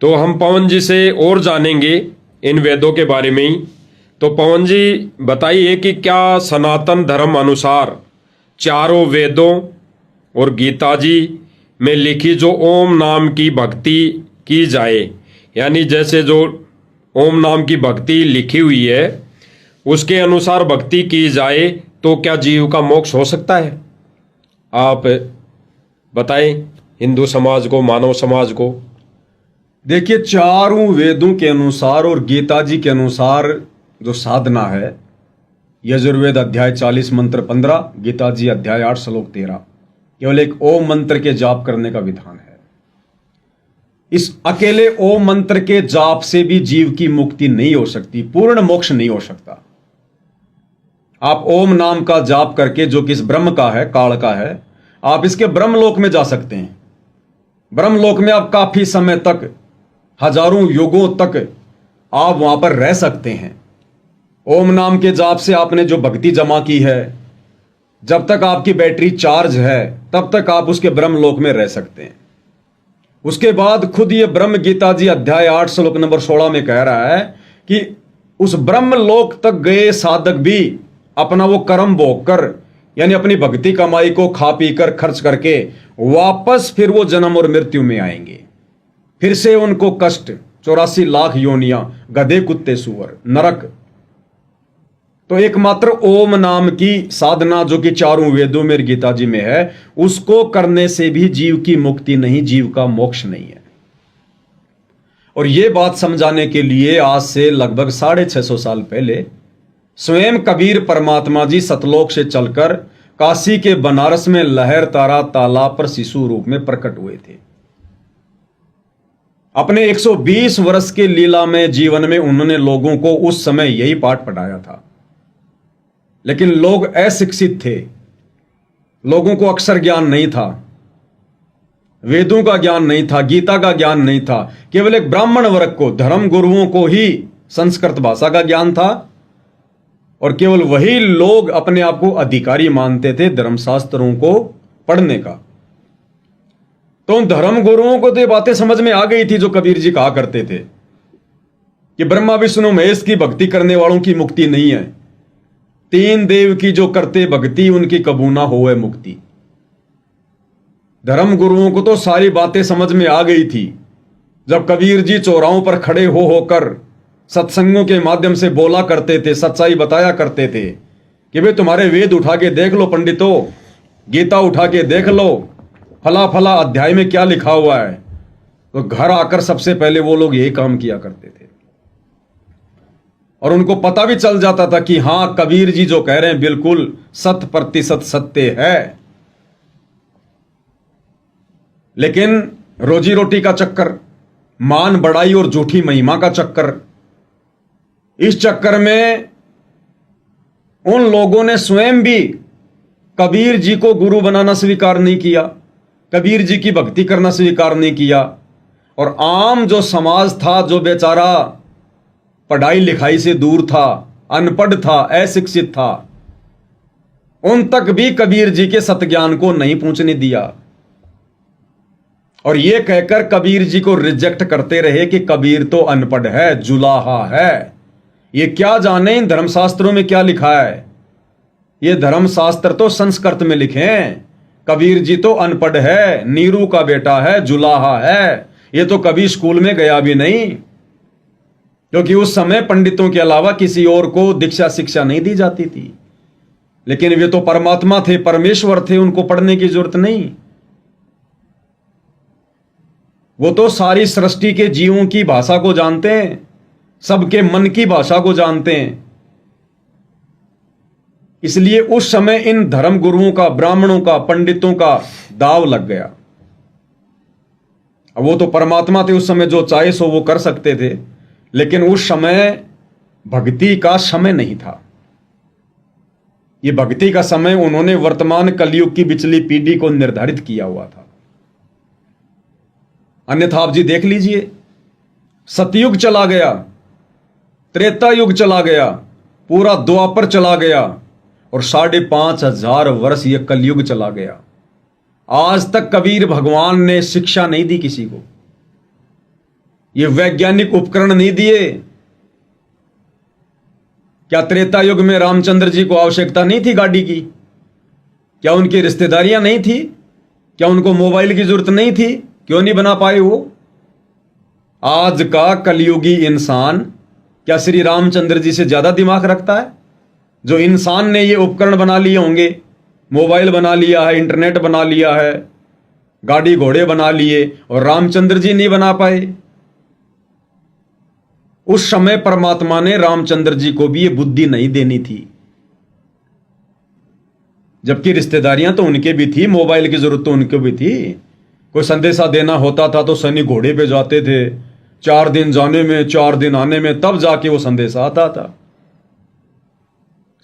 तो हम पवन जी से और जानेंगे इन वेदों के बारे में ही। तो पवन जी बताइए कि क्या सनातन धर्म अनुसार चारों वेदों और गीता जी में लिखी जो ओम नाम की भक्ति की जाए, यानी जैसे जो ओम नाम की भक्ति लिखी हुई है उसके अनुसार भक्ति की जाए तो क्या जीव का मोक्ष हो सकता है? आप बताएं हिंदू समाज को, मानव समाज को। देखिए, चारों वेदों के अनुसार और गीता जी के अनुसार जो साधना है, यजुर्वेद अध्याय 40 मंत्र 15, गीता जी अध्याय 8 श्लोक 13, केवल एक ओम मंत्र के जाप करने का विधान है। इस अकेले ओम मंत्र के जाप से भी जीव की मुक्ति नहीं हो सकती, पूर्ण मोक्ष नहीं हो सकता। आप ओम नाम का जाप करके, जो कि इस ब्रह्म का है, काल का है, आप इसके ब्रह्मलोक में जा सकते हैं। ब्रह्मलोक में आप काफी समय तक, हजारों युगों तक आप वहां पर रह सकते हैं। ओम नाम के जाप से आपने जो भक्ति जमा की है, जब तक आपकी बैटरी चार्ज है तब तक आप उसके ब्रह्मलोक में रह सकते हैं। उसके बाद खुद ये ब्रह्म गीता जी अध्याय 8 श्लोक नंबर 16 में कह रहा है कि उस ब्रह्मलोक तक गए साधक भी अपना वो कर्म भोग कर, यानी अपनी भक्ति कमाई को खा पी कर खर्च करके वापस फिर वो जन्म और मृत्यु में आएंगे। फिर से उनको कष्ट, 84 लाख योनियां, गधे कुत्ते सूअर, नरक। तो एकमात्र ओम नाम की साधना जो कि चारों वेदों में, गीता जी में है, उसको करने से भी जीव की मुक्ति नहीं, जीव का मोक्ष नहीं है। और यह बात समझाने के लिए आज से लगभग 650 साल पहले स्वयं कबीर परमात्मा जी सतलोक से चलकर काशी के बनारस में लहर तारा तालाब पर शिशु रूप में प्रकट हुए थे। अपने 120 वर्ष के लीला में जीवन में उन्होंने लोगों को उस समय यही पाठ पढ़ाया था। लेकिन लोग अशिक्षित थे, लोगों को अक्षर ज्ञान नहीं था, वेदों का ज्ञान नहीं था, गीता का ज्ञान नहीं था। केवल एक ब्राह्मण वर्ग को, धर्म गुरुओं को ही संस्कृत भाषा का ज्ञान था और केवल वही लोग अपने आप को अधिकारी मानते थे धर्मशास्त्रों को पढ़ने का। तो उन धर्म गुरुओं को तो ये बातें समझ में आ गई थी जो कबीर जी कहा करते थे कि ब्रह्मा विष्णु महेश की भक्ति करने वालों की मुक्ति नहीं है, 3 देव की जो करते भक्ति उनकी कबू ना होवे मुक्ति। धर्म गुरुओं को तो सारी बातें समझ में आ गई थी। जब कबीर जी चौराहों पर खड़े हो होकर सत्संगों के माध्यम से बोला करते थे, सच्चाई बताया करते थे कि भाई तुम्हारे वेद उठा के देख लो पंडितों, गीता उठा के देख लो, फला फला अध्याय में क्या लिखा हुआ है। तो घर आकर सबसे पहले वो लोग यही काम किया करते थे और उनको पता भी चल जाता था कि हां, कबीर जी जो कह रहे हैं बिल्कुल 100% सत्य है। लेकिन रोजी रोटी का चक्कर, मान बढ़ाई और झूठी महिमा का चक्कर, इस चक्कर में उन लोगों ने स्वयं भी कबीर जी को गुरु बनाना स्वीकार नहीं किया, कबीर जी की भक्ति करना स्वीकार नहीं किया। और आम जो समाज था, जो बेचारा पढ़ाई लिखाई से दूर था, अनपढ़ था, अशिक्षित था, उन तक भी कबीर जी के सत्ज्ञान को नहीं पहुंचने दिया और यह कहकर कबीर जी को रिजेक्ट करते रहे कि कबीर तो अनपढ़ है, जुलाहा है, ये क्या जाने इन धर्मशास्त्रों में क्या लिखा है। ये धर्मशास्त्र तो संस्कृत में लिखे हैं, कबीर जी तो अनपढ़ है, नीरू का बेटा है, जुलाहा है, ये तो कभी स्कूल में गया भी नहीं, क्योंकि उस समय पंडितों के अलावा किसी और को दीक्षा शिक्षा नहीं दी जाती थी। लेकिन वे तो परमात्मा थे, परमेश्वर थे, उनको पढ़ने की जरूरत नहीं। वो तो सारी सृष्टि के जीवों की भाषा को जानते हैं, सबके मन की भाषा को जानते हैं। इसलिए उस समय इन धर्म गुरुओं का, ब्राह्मणों का, पंडितों का दाव लग गया। अब वो तो परमात्मा थे, उस समय जो चाहे सो वो कर सकते थे, लेकिन उस समय भक्ति का समय नहीं था। ये भक्ति का समय उन्होंने वर्तमान कलयुग की पिछली पीढ़ी को निर्धारित किया हुआ था। अन्यथा आप जी देख लीजिए, सतयुग चला गया, त्रेता युग चला गया, पूरा द्वापर चला गया और 5,500 वर्ष यह कलयुग चला गया। आज तक कबीर भगवान ने शिक्षा नहीं दी किसी को। ये वैज्ञानिक उपकरण नहीं दिए? क्या त्रेता युग में रामचंद्र जी को आवश्यकता नहीं थी गाड़ी की? क्या उनकी रिश्तेदारियां नहीं थी? क्या उनको मोबाइल की जरूरत नहीं थी? क्यों नहीं बना पाए वो? आज का कलयुगी इंसान क्या श्री रामचंद्र जी से ज्यादा दिमाग रखता है? जो इंसान ने ये उपकरण बना लिए होंगे, मोबाइल बना लिया है, इंटरनेट बना लिया है, गाड़ी घोड़े बना लिए, और रामचंद्र जी नहीं बना पाए। उस समय परमात्मा ने रामचंद्र जी को भी ये बुद्धि नहीं देनी थी, जबकि रिश्तेदारियां तो उनके भी थी, मोबाइल की जरूरत तो उनको भी थी। कोई संदेशा देना होता था तो सनी घोड़े पे जाते थे, 4 दिन जाने में 4 दिन आने में, तब जाके वो संदेशा आता था।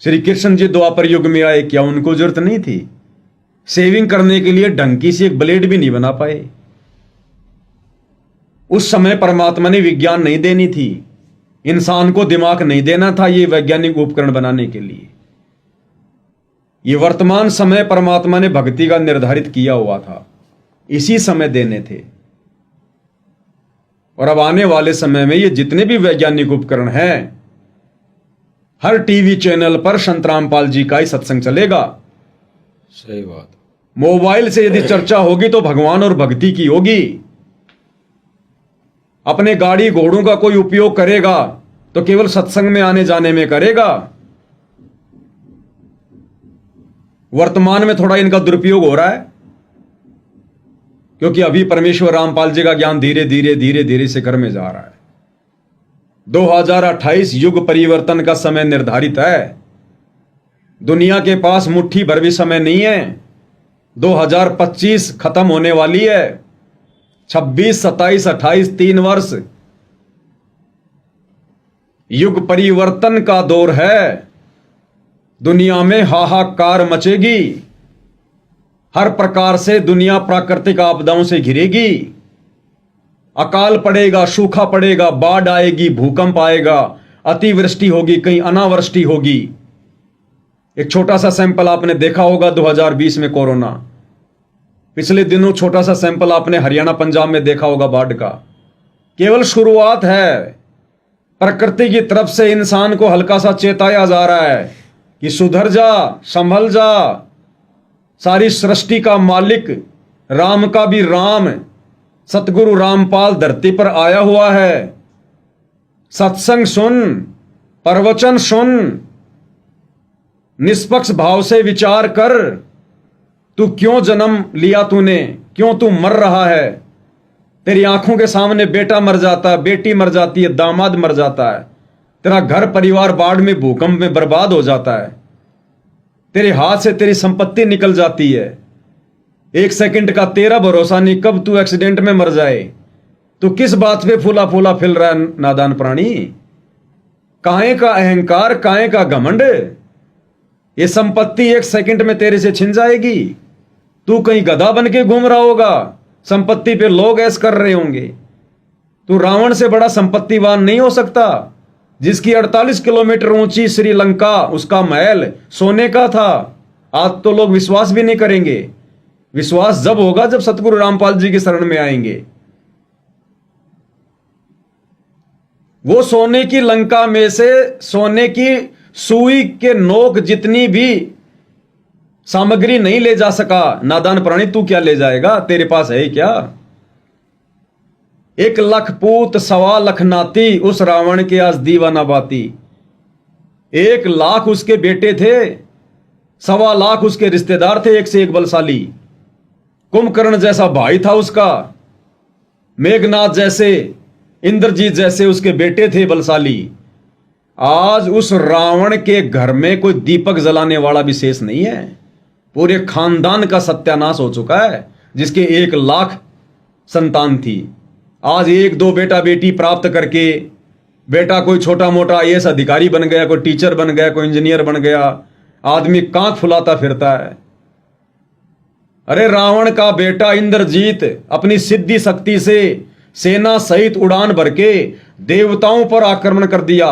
श्री कृष्ण जी द्वापर युग में आए, क्या उनको जरूरत नहीं थी? सेविंग करने के लिए ढंग की सी एक ब्लेड भी नहीं बना पाए। उस समय परमात्मा ने विज्ञान नहीं देनी थी, इंसान को दिमाग नहीं देना था ये वैज्ञानिक उपकरण बनाने के लिए। ये वर्तमान समय परमात्मा ने भक्ति का निर्धारित किया हुआ था, इसी समय देने थे। और अब आने वाले समय में ये जितने भी वैज्ञानिक उपकरण हैं, हर टीवी चैनल पर संत रामपाल जी का ही सत्संग चलेगा। सही बात। मोबाइल से यदि चर्चा होगी तो भगवान और भक्ति की होगी। अपने गाड़ी घोड़ों का कोई उपयोग करेगा तो केवल सत्संग में आने जाने में करेगा। वर्तमान में थोड़ा इनका दुरुपयोग हो रहा है, क्योंकि अभी परमेश्वर रामपाल जी का ज्ञान धीरे धीरे धीरे धीरे शिखर में जा रहा है। 2028 युग परिवर्तन का समय निर्धारित है। दुनिया के पास मुट्ठी भर भी समय नहीं है। 2025 खत्म होने वाली है। 26, 27, 28 3 वर्ष युग परिवर्तन का दौर है। दुनिया में हाहाकार मचेगी। हर प्रकार से दुनिया प्राकृतिक आपदाओं से घिरेगी। अकाल पड़ेगा, सूखा पड़ेगा, बाढ़ आएगी, भूकंप आएगा, अतिवृष्टि होगी, कहीं अनावृष्टि होगी। एक छोटा सा सैंपल आपने देखा होगा 2020 में कोरोना। पिछले दिनों छोटा सा सैंपल आपने हरियाणा पंजाब में देखा होगा बाढ़ का। केवल शुरुआत है। प्रकृति की तरफ से इंसान को हल्का सा चेताया जा रहा है कि सुधर जा, संभल जा। सारी सृष्टि का मालिक, राम का भी राम, सतगुरु रामपाल धरती पर आया हुआ है। सत्संग सुन, प्रवचन सुन, निष्पक्ष भाव से विचार कर। तू क्यों जन्म लिया तूने? क्यों तू मर रहा है? तेरी आंखों के सामने बेटा मर जाता है, बेटी मर जाती है, दामाद मर जाता है, तेरा घर परिवार बाढ़ में, भूकंप में बर्बाद हो जाता है, तेरे हाथ से तेरी संपत्ति निकल जाती है। 1 सेकंड का तेरा भरोसा नहीं कब तू एक्सीडेंट में मर जाए। तू किस बात पे फूला फूला फिर रहा है नादान प्राणी? काहे का अहंकार, काहे का घमंड? ये संपत्ति 1 सेकंड में तेरे से छिन जाएगी। तू कहीं गधा बन के घूम रहा होगा, संपत्ति पे लोग ऐश कर रहे होंगे। तू रावण से बड़ा संपत्तिवान नहीं हो सकता, जिसकी 48 किलोमीटर ऊंची श्रीलंका, उसका महल सोने का था। आज तो लोग विश्वास भी नहीं करेंगे। विश्वास जब होगा जब सतगुरु रामपाल जी की शरण में आएंगे। वो सोने की लंका में से सोने की सुई के नोक जितनी भी सामग्री नहीं ले जा सका। नादान प्राणी, तू क्या ले जाएगा? तेरे पास है क्या? 1 लाख पूत 1.25 लाख नाती, उस रावण के आज दीवाना बाती। 1 लाख उसके बेटे थे, 1.25 लाख उसके रिश्तेदार थे, एक से एक बलशाली। कुंभकर्ण जैसा भाई था उसका, मेघनाथ जैसे, इंद्रजीत जैसे उसके बेटे थे बलशाली। आज उस रावण के घर में कोई दीपक जलाने वाला भी शेष नहीं है। पूरे खानदान का सत्यानाश हो चुका है, जिसके 1 लाख संतान थी। आज 1-2 बेटा बेटी प्राप्त करके बेटा कोई छोटा मोटा आईएएस अधिकारी बन गया, कोई टीचर बन गया, कोई इंजीनियर बन गया, आदमी कांख फुलाता फिरता है। अरे रावण का बेटा इंद्रजीत अपनी सिद्धि शक्ति से सेना सहित उड़ान भर के देवताओं पर आक्रमण कर दिया।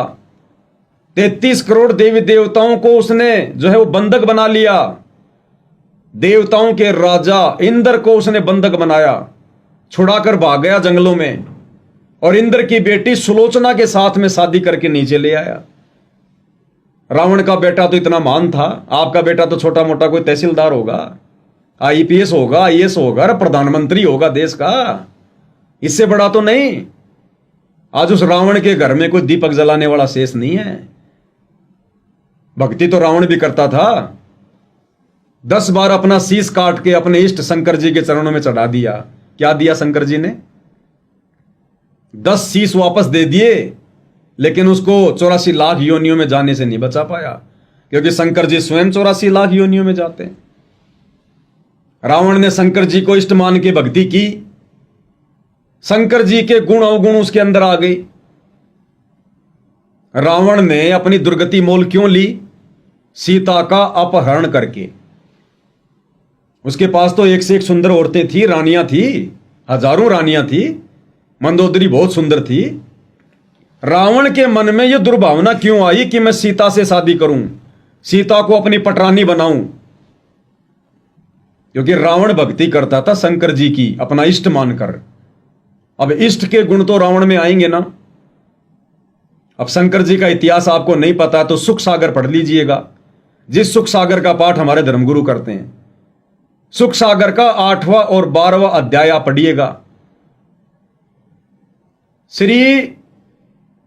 33 करोड़ देवी देवताओं को उसने जो है वो बंधक बना लिया। देवताओं के राजा इंद्र को उसने बंधक बनाया, छुड़ाकर भाग गया जंगलों में। और इंद्र की बेटी सुलोचना के साथ में शादी करके नीचे ले आया। रावण का बेटा तो इतना महान था, आपका बेटा तो छोटा मोटा कोई तहसीलदार होगा, आईपीएस होगा, आईएएस होगा, प्रधानमंत्री होगा देश का, इससे बड़ा तो नहीं। आज उस रावण के घर में कोई दीपक जलाने वाला शेष नहीं है। भक्ति तो रावण भी करता था, 10 बार अपना शीश काट के अपने इष्ट शंकर जी के चरणों में चढ़ा दिया। क्या दिया शंकर जी ने? 10 शीश वापस दे दिए, लेकिन उसको 84 लाख योनियों में जाने से नहीं बचा पाया, क्योंकि शंकर जी स्वयं 84 लाख योनियों में जाते हैं। रावण ने शंकर जी को इष्ट मान के भक्ति की, शंकर जी के गुण अवगुण उसके अंदर आ गई। रावण ने अपनी दुर्गति मोल क्यों ली? सीता का अपहरण करके। उसके पास तो एक से एक सुंदर औरतें थी, रानियां थी, हजारों रानियां थी, मंदोदरी बहुत सुंदर थी। रावण के मन में यह दुर्भावना क्यों आई कि मैं सीता से शादी करूं, सीता को अपनी पटरानी बनाऊं? क्योंकि रावण भक्ति करता था शंकर जी की, अपना इष्ट मानकर। अब इष्ट के गुण तो रावण में आएंगे ना। अब शंकर जी का इतिहास आपको नहीं पता तो सुख सागर पढ़ लीजिएगा, जिस सुख सागर का पाठ हमारे धर्मगुरु करते हैं। सुख सागर का 8वां और 12वां अध्याय आप पढ़िएगा। श्री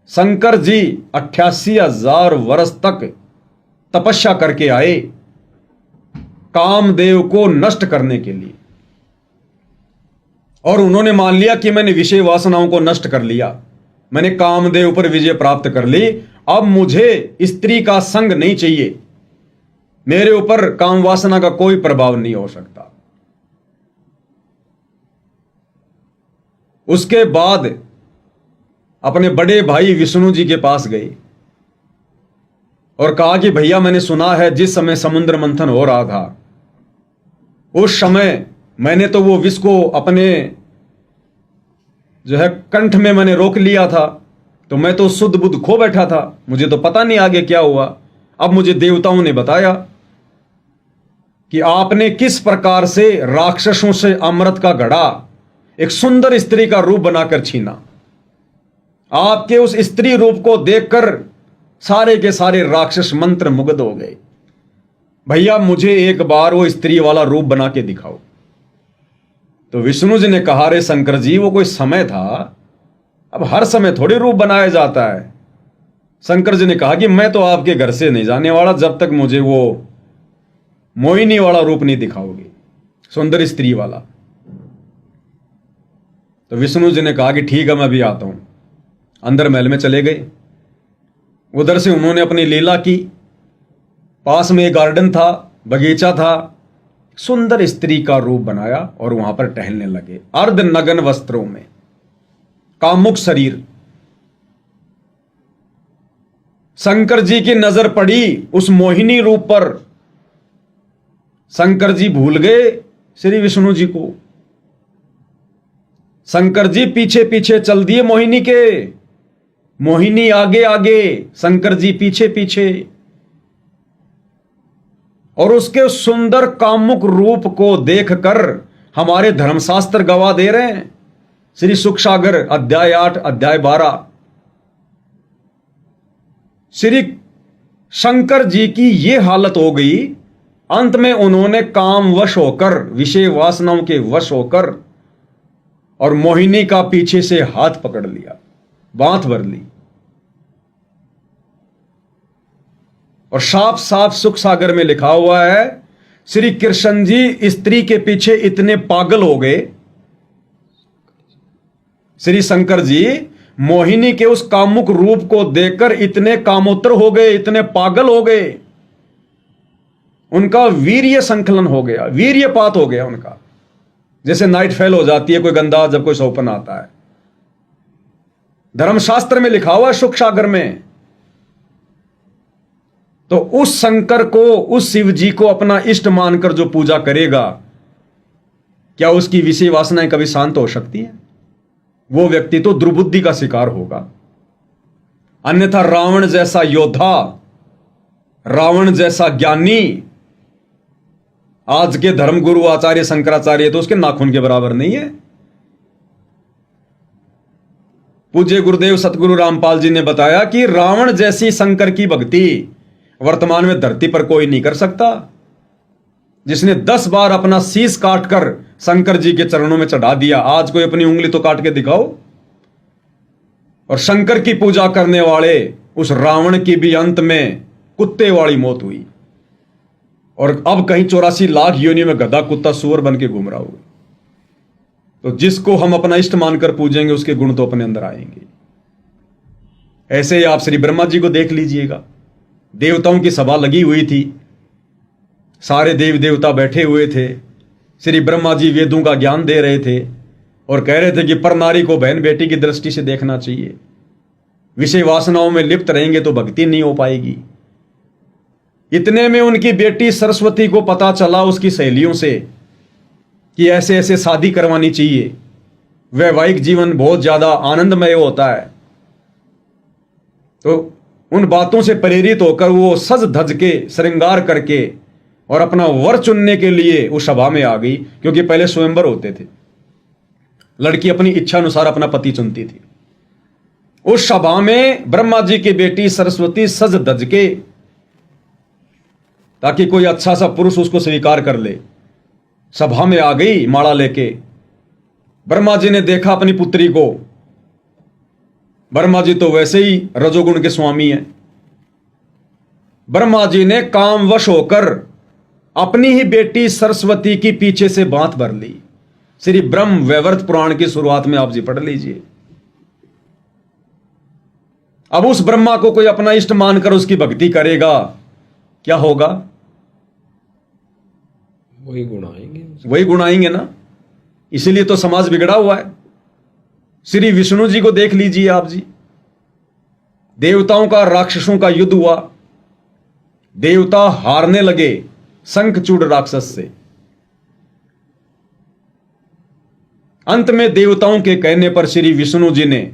शंकर जी 88,000 वर्ष तक तपस्या करके आए कामदेव को नष्ट करने के लिए, और उन्होंने मान लिया कि मैंने विषय वासनाओं को नष्ट कर लिया, मैंने कामदेव पर विजय प्राप्त कर ली, अब मुझे स्त्री का संग नहीं चाहिए, मेरे ऊपर काम वासना का कोई प्रभाव नहीं हो सकता। उसके बाद अपने बड़े भाई विष्णु जी के पास गए और कहा कि भैया, मैंने सुना है जिस समय समुद्र मंथन हो रहा था उस समय मैंने तो वो विष को अपने जो है कंठ में मैंने रोक लिया था, तो मैं तो शुद्ध बुद्ध खो बैठा था, मुझे तो पता नहीं आगे क्या हुआ। अब मुझे देवताओं ने बताया कि आपने किस प्रकार से राक्षसों से अमृत का घड़ा एक सुंदर स्त्री का रूप बनाकर छीना। आपके उस स्त्री रूप को देखकर सारे के सारे राक्षस मंत्र मुग्ध हो गए। भैया, मुझे एक बार वो स्त्री वाला रूप बना के दिखाओ। तो विष्णु जी ने कहा, रे शंकर जी, वो कोई समय था, अब हर समय थोड़ी रूप बनाया जाता है। शंकर जी ने कहा कि मैं तो आपके घर से नहीं जाने वाला जब तक मुझे वो मोहिनी वाला रूप नहीं दिखाओगे, सुंदर स्त्री वाला। तो विष्णु जी ने कहा कि ठीक है, मैं भी आता हूं। अंदर महल में चले गए। उधर से उन्होंने अपनी लीला की। पास में एक गार्डन था, बगीचा था, सुंदर स्त्री का रूप बनाया और वहां पर टहलने लगे, अर्ध नग्न वस्त्रों में, कामुक शरीर। शंकर जी की नजर पड़ी उस मोहिनी रूप पर। शंकर जी भूल गए श्री विष्णु जी को। शंकर जी पीछे पीछे चल दिए मोहिनी के। मोहिनी आगे आगे, शंकर जी पीछे पीछे। और उसके सुंदर कामुक रूप को देखकर हमारे धर्मशास्त्र गवाह दे रहे हैं। श्री सुख सागर अध्याय 8 अध्याय 12। श्री शंकर जी की यह हालत हो गई, अंत में उन्होंने काम वश होकर, विषय वासनाओं के वश होकर, और मोहिनी का पीछे से हाथ पकड़ लिया, बांध भर ली। और साफ साफ सुख सागर में लिखा हुआ है, श्री कृष्ण जी स्त्री के पीछे इतने पागल हो गए, श्री शंकर जी मोहिनी के उस कामुक रूप को देखकर इतने कामोत्तर हो गए, इतने पागल हो गए, उनका वीर्य संकलन हो गया, वीर्यपात हो गया उनका। जैसे नाइट फेल हो जाती है कोई गंदा जब कोई सौपन आता है। धर्मशास्त्र में लिखा हुआ है सुख सागर में। तो उस शंकर को, उस शिव जी को अपना इष्ट मानकर जो पूजा करेगा, क्या उसकी विषय वासनाएं कभी शांत हो सकती है? वो व्यक्ति तो दुर्बुद्धि का शिकार होगा। अन्यथा रावण जैसा योद्धा, रावण जैसा ज्ञानी, आज के धर्मगुरु आचार्य शंकराचार्य तो उसके नाखून के बराबर नहीं है। पूज्य गुरुदेव सतगुरु रामपाल जी ने बताया कि रावण जैसी शंकर की भक्ति वर्तमान में धरती पर कोई नहीं कर सकता। जिसने 10 बार अपना शीश काटकर शंकर जी के चरणों में चढ़ा दिया, आज कोई अपनी उंगली तो काट के दिखाओ। और शंकर की पूजा करने वाले उस रावण की भी अंत में कुत्ते वाली मौत हुई, और अब कहीं 84 लाख योनि में गधा कुत्ता सुअर बन के घूम रहा होगा। तो जिसको हम अपना इष्ट मानकर पूजेंगे उसके गुण तो अपने अंदर आएंगे। ऐसे ही आप श्री ब्रह्मा जी को देख लीजिएगा, देवताओं की सभा लगी हुई थी, सारे देव देवता बैठे हुए थे, श्री ब्रह्मा जी वेदों का ज्ञान दे रहे थे और कह रहे थे कि पर नारी को बहन बेटी की दृष्टि से देखना चाहिए, विषय वासनाओं में लिप्त रहेंगे तो भक्ति नहीं हो पाएगी। इतने में उनकी बेटी सरस्वती को पता चला उसकी सहेलियों से कि ऐसे ऐसे शादी करवानी चाहिए, वैवाहिक जीवन बहुत ज्यादा आनंदमय होता है। तो उन बातों से प्रेरित होकर वो सज धज के श्रृंगार करके और अपना वर चुनने के लिए उस सभा में आ गई, क्योंकि पहले स्वयंवर होते थे, लड़की अपनी इच्छा अनुसार अपना पति चुनती थी। उस सभा में ब्रह्मा जी की बेटी सरस्वती सज धज के, ताकि कोई अच्छा सा पुरुष उसको स्वीकार कर ले, सभा में आ गई माला लेके। ब्रह्मा जी ने देखा अपनी पुत्री को, ब्रह्मा जी तो वैसे ही रजोगुण के स्वामी हैं। ब्रह्मा जी ने कामवश होकर अपनी ही बेटी सरस्वती की पीछे से बांध भर ली। श्री ब्रह्म वैवर्त पुराण की शुरुआत में आप जी पढ़ लीजिए। अब उस ब्रह्मा को कोई अपना इष्ट मानकर उसकी भक्ति करेगा, क्या होगा? वही गुण आएंगे, वही गुण आएंगे ना। इसीलिए तो समाज बिगड़ा हुआ है। श्री विष्णु जी को देख लीजिए आप जी, देवताओं का राक्षसों का युद्ध हुआ, देवता हारने लगे शंखचूड़ राक्षस से। अंत में देवताओं के कहने पर श्री विष्णु जी ने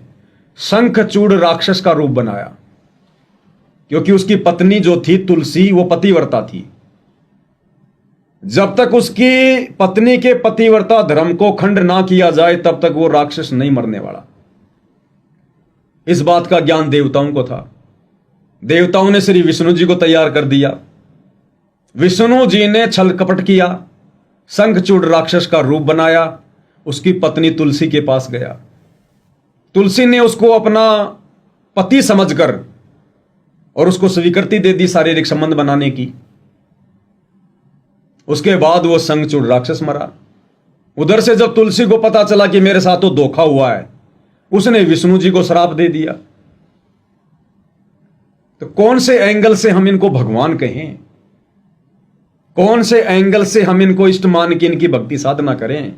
शंखचूड़ राक्षस का रूप बनाया, क्योंकि उसकी पत्नी जो थी तुलसी वो पतिव्रता थी। जब तक उसकी पत्नी के पतिव्रता धर्म को खंड ना किया जाए तब तक वो राक्षस नहीं मरने वाला। इस बात का ज्ञान देवताओं को था। देवताओं ने श्री विष्णु जी को तैयार कर दिया। विष्णु जी ने छल कपट किया, शंखचूड़ राक्षस का रूप बनाया, उसकी पत्नी तुलसी के पास गया। तुलसी ने उसको अपना पति समझकर और उसको स्वीकृति दे दी शारीरिक संबंध बनाने की। उसके बाद वो शंखचूड़ राक्षस मरा। उधर से जब तुलसी को पता चला कि मेरे साथ तो धोखा हुआ है, उसने विष्णु जी को श्राप दे दिया। तो कौन से एंगल से हम इनको भगवान कहें? कौन से एंगल से हम इनको इष्ट मान के इनकी भक्ति साधना करें?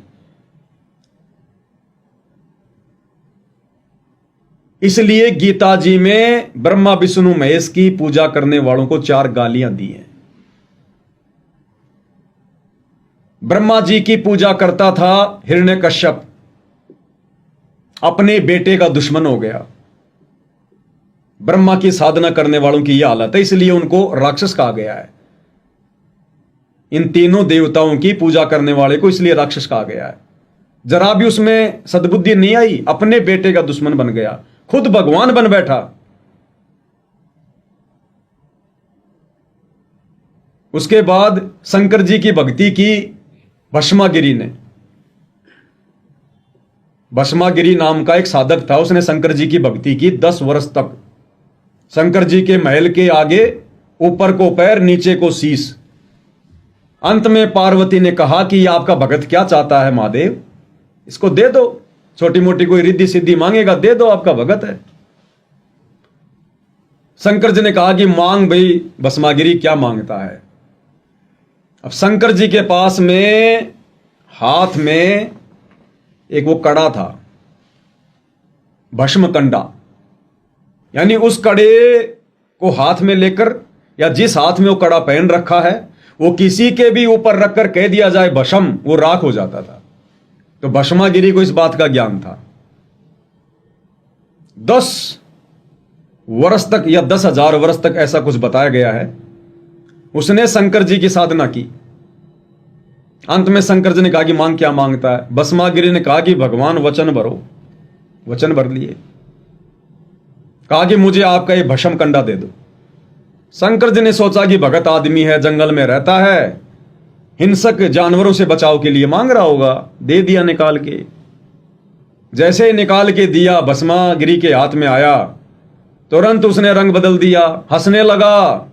इसलिए गीता जी में ब्रह्मा विष्णु महेश की पूजा करने वालों को 4 गालियां दी हैं। ब्रह्मा जी की पूजा करता था हिरण्यकश्यप, अपने बेटे का दुश्मन हो गया। ब्रह्मा की साधना करने वालों की यह हालत है, इसलिए उनको राक्षस कहा गया है। इन तीनों देवताओं की पूजा करने वाले को इसलिए राक्षस कहा गया है। जरा भी उसमें सद्बुद्धि नहीं आई, अपने बेटे का दुश्मन बन गया, खुद भगवान बन बैठा। उसके बाद शंकर जी की भक्ति की भस्मागिरी ने। भस्मागिरी नाम का एक साधक था, उसने शंकर जी की भक्ति की 10 वर्ष तक। शंकर जी के महल के आगे ऊपर को पैर नीचे को शीश। अंत में पार्वती ने कहा कि आपका भगत क्या चाहता है महादेव, इसको दे दो, छोटी मोटी कोई रिद्धि सिद्धि मांगेगा, दे दो, आपका भगत है। शंकर जी ने कहा कि मांग भाई भस्मागिरी, क्या मांगता है। अब शंकर जी के पास में हाथ में एक वो कड़ा था, भस्म कंडा, यानी उस कड़े को हाथ में लेकर या जिस हाथ में वो कड़ा पहन रखा है वो किसी के भी ऊपर रखकर कह दिया जाए भस्म, वो राख हो जाता था। तो भस्मागिरी को इस बात का ज्ञान था। 10 वर्ष तक या 10,000 वर्ष तक ऐसा कुछ बताया गया है, उसने शंकर जी की साधना की। अंत में शंकर जी ने कहा कि मांग क्या मांगता है। भस्मागिरी ने कहा कि भगवान वचन भरो, वचन भर लिए। कहा कि मुझे आपका ये भस्म कंडा दे दो। शंकर जी ने सोचा कि भगत आदमी है, जंगल में रहता है, हिंसक जानवरों से बचाव के लिए मांग रहा होगा। दे दिया निकाल के। जैसे ही निकाल के दिया, भस्मागिरी के हाथ में आया, तुरंत उसने रंग बदल दिया, हंसने लगा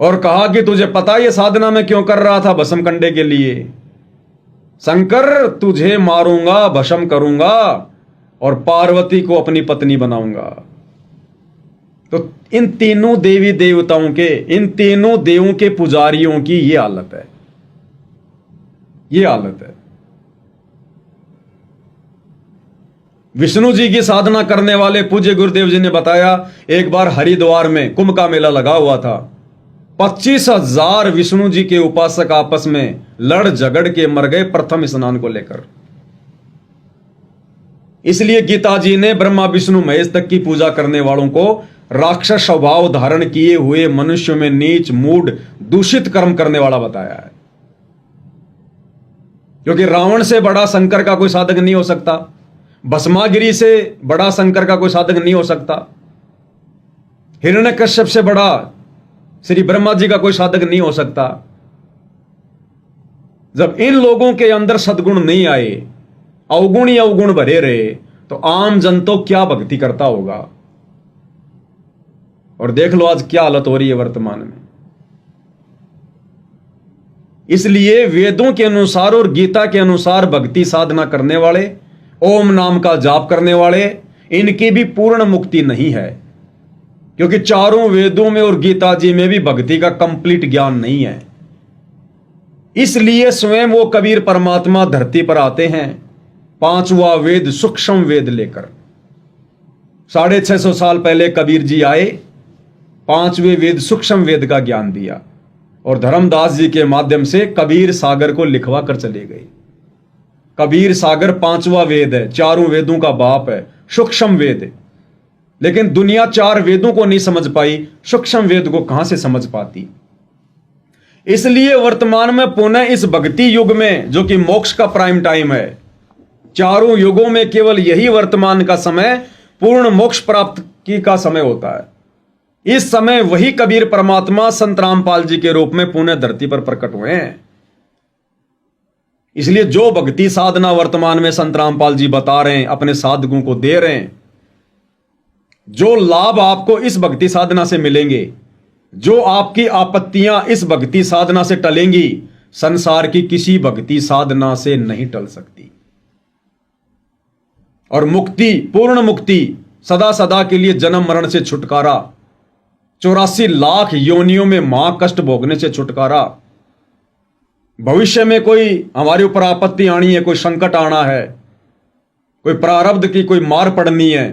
और कहा कि तुझे पता ये साधना में क्यों कर रहा था? भस्म कंडे के लिए। शंकर, तुझे मारूंगा, भस्म करूंगा और पार्वती को अपनी पत्नी बनाऊंगा। तो इन तीनों देवी देवताओं के, इन तीनों देवों के पुजारियों की ये हालत है, ये हालत है। विष्णु जी की साधना करने वाले पूज्य गुरुदेव जी ने बताया, एक बार हरिद्वार में कुंभ का मेला लगा हुआ था। 25,000 विष्णु जी के उपासक आपस में लड़ झगड़ के मर गए प्रथम स्नान को लेकर। इसलिए गीता जी ने ब्रह्मा विष्णु महेश तक की पूजा करने वालों को राक्षस स्वभाव धारण किए हुए मनुष्य में नीच, मूढ़, दूषित कर्म करने वाला बताया है। क्योंकि रावण से बड़ा शंकर का कोई साधक नहीं हो सकता, भस्मागिरी से बड़ा शंकर का कोई साधक नहीं हो सकता, हिरण्यकश्यप से बड़ा श्री ब्रह्मा जी का कोई साधक नहीं हो सकता। जब इन लोगों के अंदर सद्गुण नहीं आए, अवगुण ही अवगुण भरे रहे, तो आम जन तो क्या भक्ति करता होगा। और देख लो आज क्या हालत हो रही है वर्तमान में। इसलिए वेदों के अनुसार और गीता के अनुसार भक्ति साधना करने वाले, ओम नाम का जाप करने वाले, इनकी भी पूर्ण मुक्ति नहीं है। क्योंकि चारों वेदों में और गीता जी में भी भक्ति का कंप्लीट ज्ञान नहीं है। इसलिए स्वयं वो कबीर परमात्मा धरती पर आते हैं, 5वां वेद सूक्ष्म वेद लेकर। 650 साल पहले कबीर जी आए, 5वें वेद सूक्ष्म वेद का ज्ञान दिया और धर्मदास जी के माध्यम से कबीर सागर को लिखवा कर चले गए। कबीर सागर 5वां वेद है, चारों वेदों का बाप है, सूक्ष्म वेद। लेकिन दुनिया 4 वेदों को नहीं समझ पाई, सूक्ष्म वेद को कहां से समझ पाती। इसलिए वर्तमान में पुनः इस भक्ति युग में, जो कि मोक्ष का प्राइम टाइम है, चारों युगों में केवल यही वर्तमान का समय पूर्ण मोक्ष प्राप्त की का समय होता है। इस समय वही कबीर परमात्मा संत रामपाल जी के रूप में पुनः धरती पर प्रकट हुए हैं। इसलिए जो भक्ति साधना वर्तमान में संत रामपाल जी बता रहे हैं, अपने साधकों को दे रहे हैं, जो लाभ आपको इस भक्ति साधना से मिलेंगे, जो आपकी आपत्तियां इस भक्ति साधना से टलेंगी, संसार की किसी भक्ति साधना से नहीं टल सकती। और मुक्ति, पूर्ण मुक्ति, सदा सदा के लिए जन्म मरण से छुटकारा, 84 लाख योनियों में महाकष्ट भोगने से छुटकारा, भविष्य में कोई हमारे ऊपर आपत्ति आनी है, कोई संकट आना है, कोई प्रारब्ध की कोई मार पड़नी है,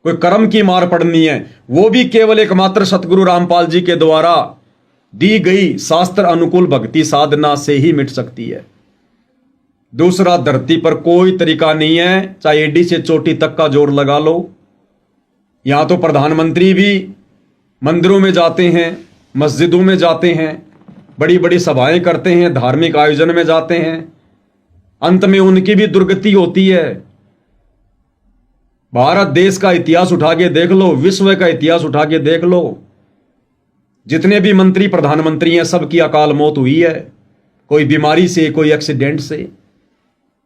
कोई कर्म की मार पड़नी है, वो भी केवल एकमात्र सतगुरु रामपाल जी के द्वारा दी गई शास्त्र अनुकूल भक्ति साधना से ही मिट सकती है। दूसरा धरती पर कोई तरीका नहीं है, चाहे एडी से चोटी तक का जोर लगा लो। यहां तो प्रधानमंत्री भी मंदिरों में जाते हैं, मस्जिदों में जाते हैं, बड़ी बड़ी सभाएं करते हैं, धार्मिक आयोजन में जाते हैं, अंत में उनकी भी दुर्गति होती है। भारत देश का इतिहास उठा के देख लो, विश्व का इतिहास उठा के देख लो, जितने भी मंत्री प्रधानमंत्री हैं सबकी अकाल मौत हुई है, कोई बीमारी से, कोई एक्सीडेंट से।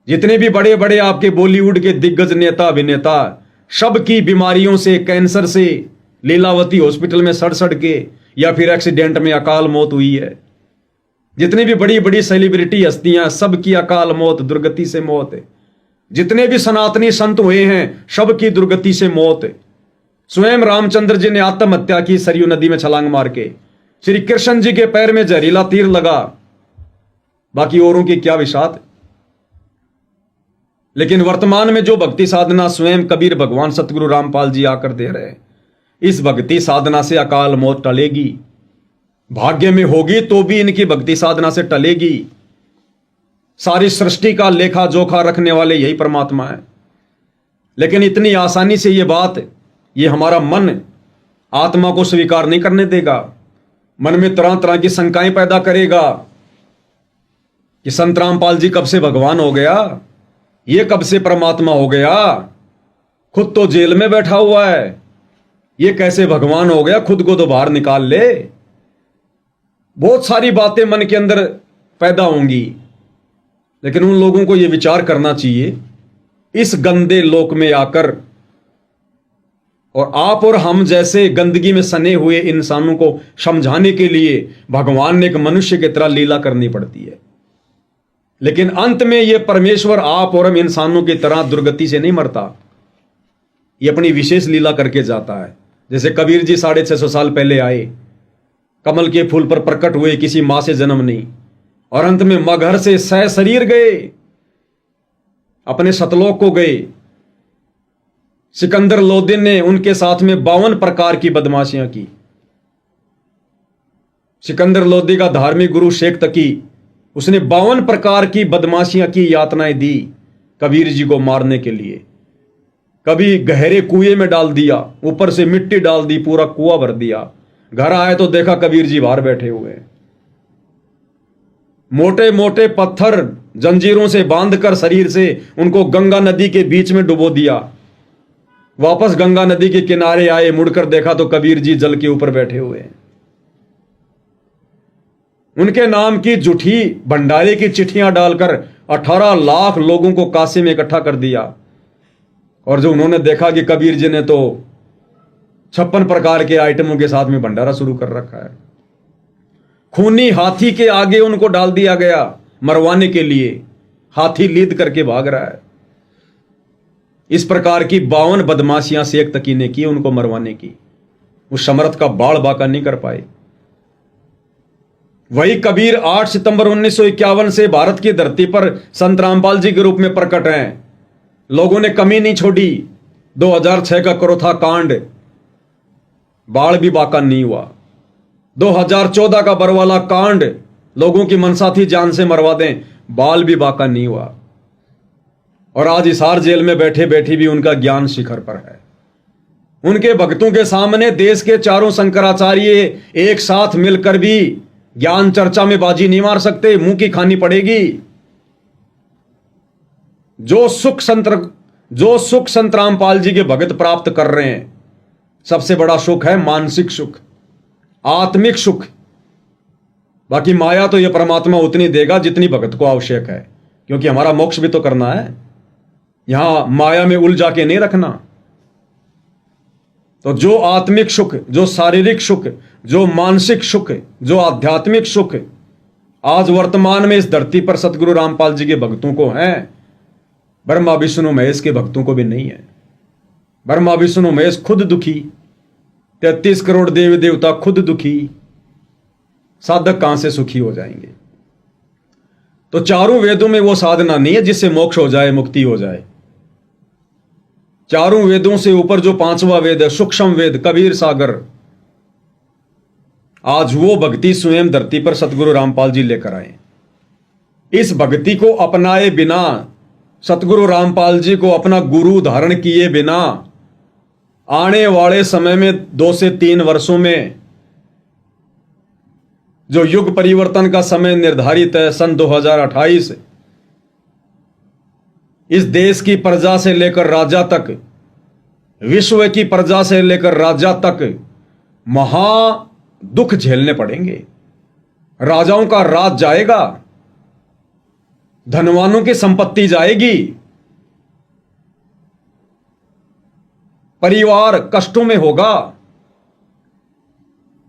जितने भी बड़े बड़े आपके बॉलीवुड के दिग्गज नेता अभिनेता, सबकी बीमारियों से, कैंसर से लीलावती हॉस्पिटल में सड़ सड़ के या फिर एक्सीडेंट में अकाल मौत हुई है। जितनी भी बड़ी बड़ी सेलिब्रिटी हस्तियां, सबकी अकाल मौत, दुर्गति से मौत है। जितने भी सनातनी संत हुए हैं, सबकी दुर्गति से मौत है। स्वयं रामचंद्र जी ने आत्महत्या की सरयू नदी में छलांग मार के, श्री कृष्ण जी के पैर में जहरीला तीर लगा, बाकी औरों की क्या विषाद। लेकिन वर्तमान में जो भक्ति साधना स्वयं कबीर भगवान सतगुरु रामपाल जी आकर दे रहे हैं, इस भक्ति साधना से अकाल मौत टलेगी। भाग्य में होगी तो भी इनकी भक्ति साधना से टलेगी। सारी सृष्टि का लेखा जोखा रखने वाले यही परमात्मा है। लेकिन इतनी आसानी से ये बात, ये हमारा मन आत्मा को स्वीकार नहीं करने देगा। मन में तरह तरह की शंकाएं पैदा करेगा कि संत रामपाल जी कब से भगवान हो गया, ये कब से परमात्मा हो गया, खुद तो जेल में बैठा हुआ है, ये कैसे भगवान हो गया, खुद को तो बाहर निकाल ले। बहुत सारी बातें मन के अंदर पैदा होंगी, लेकिन उन लोगों को यह विचार करना चाहिए इस गंदे लोक में आकर, और आप और हम जैसे गंदगी में सने हुए इंसानों को समझाने के लिए भगवान ने एक मनुष्य की तरह लीला करनी पड़ती है। लेकिन अंत में यह परमेश्वर आप और हम इंसानों की तरह दुर्गति से नहीं मरता, ये अपनी विशेष लीला करके जाता है। जैसे कबीर जी 650 साल पहले आए, कमल के फूल पर प्रकट हुए, किसी मां से जन्म नहीं, और अंत में मगहर से सह शरीर गए, अपने सतलोक को गए। सिकंदर लोदी ने उनके साथ में 52 प्रकार की बदमाशियां की। सिकंदर लोदी का धार्मिक गुरु शेख तकी, उसने 52 प्रकार की बदमाशियां की, यातनाएं दी कबीर जी को मारने के लिए। कभी गहरे कुएं में डाल दिया, ऊपर से मिट्टी डाल दी, पूरा कुआं भर दिया। घर आए तो देखा कबीर जी बाहर बैठे हुए हैं। मोटे मोटे पत्थर जंजीरों से बांधकर शरीर से उनको गंगा नदी के बीच में डुबो दिया। वापस गंगा नदी के किनारे आए, मुड़कर देखा तो कबीर जी जल के ऊपर बैठे हुए हैं। उनके नाम की झूठी भंडारे की चिट्ठियां डालकर 18 लाख लोगों को काशी में इकट्ठा कर दिया। और जो उन्होंने देखा कि कबीर जी ने तो 56 प्रकार के आइटमों के साथ में भंडारा शुरू कर रखा है, खूनी हाथी के आगे उनको डाल दिया गया मरवाने के लिए। हाथी लीद करके भाग रहा है। इस प्रकार की 52 बदमाशियां शेख तकी ने की उनको मरवाने की। उस समर्थ का बाल बाका नहीं कर पाए। वही कबीर 8 सितंबर 1951 से भारत की धरती पर संत रामपाल जी के रूप में प्रकट हैं। लोगों ने कमी नहीं छोड़ी। 2006 का करोथा कांड, बाल भी बाका नहीं हुआ। 2014 का बरवाला कांड, लोगों की मनसा थी जान से मरवा दें, बाल भी बाका नहीं हुआ। और आज हिसार जेल में बैठे बैठे भी उनका ज्ञान शिखर पर है। उनके भक्तों के सामने देश के चारों शंकराचार्य एक साथ मिलकर भी ज्ञान चर्चा में बाजी नहीं मार सकते, मुंह की खानी पड़ेगी। जो सुख संत रामपाल जी के भगत प्राप्त कर रहे हैं, सबसे बड़ा सुख है मानसिक सुख, आत्मिक सुख। बाकी माया तो यह परमात्मा उतनी देगा जितनी भगत को आवश्यक है, क्योंकि हमारा मोक्ष भी तो करना है। यहां माया में उलझा के नहीं रखना। तो जो आत्मिक सुख, जो शारीरिक सुख, जो मानसिक सुख, जो आध्यात्मिक सुख आज वर्तमान में इस धरती पर सतगुरु रामपाल जी के भक्तों को है, ब्रह्मा विष्णु महेश के भक्तों को भी नहीं है। ब्रह्मा विष्णु महेश खुद दुखी, 33 करोड़ देवी देवता खुद दुखी, साधक कहां से सुखी हो जाएंगे। तो चारों वेदों में वो साधना नहीं है जिससे मोक्ष हो जाए, मुक्ति हो जाए। चारों वेदों से ऊपर जो 5वां वेद है, सूक्ष्म वेद, कबीर सागर, आज वो भक्ति स्वयं धरती पर सतगुरु रामपाल जी लेकर आए। इस भक्ति को अपनाए बिना, सतगुरु रामपाल जी को अपना गुरु धारण किए बिना, आने वाले समय में 2 से 3 वर्षों में जो युग परिवर्तन का समय निर्धारित है, सन 2028, इस देश की प्रजा से लेकर राजा तक, विश्व की प्रजा से लेकर राजा तक महा दुख झेलने पड़ेंगे। राजाओं का राज जाएगा, धनवानों की संपत्ति जाएगी, परिवार कष्टों में होगा,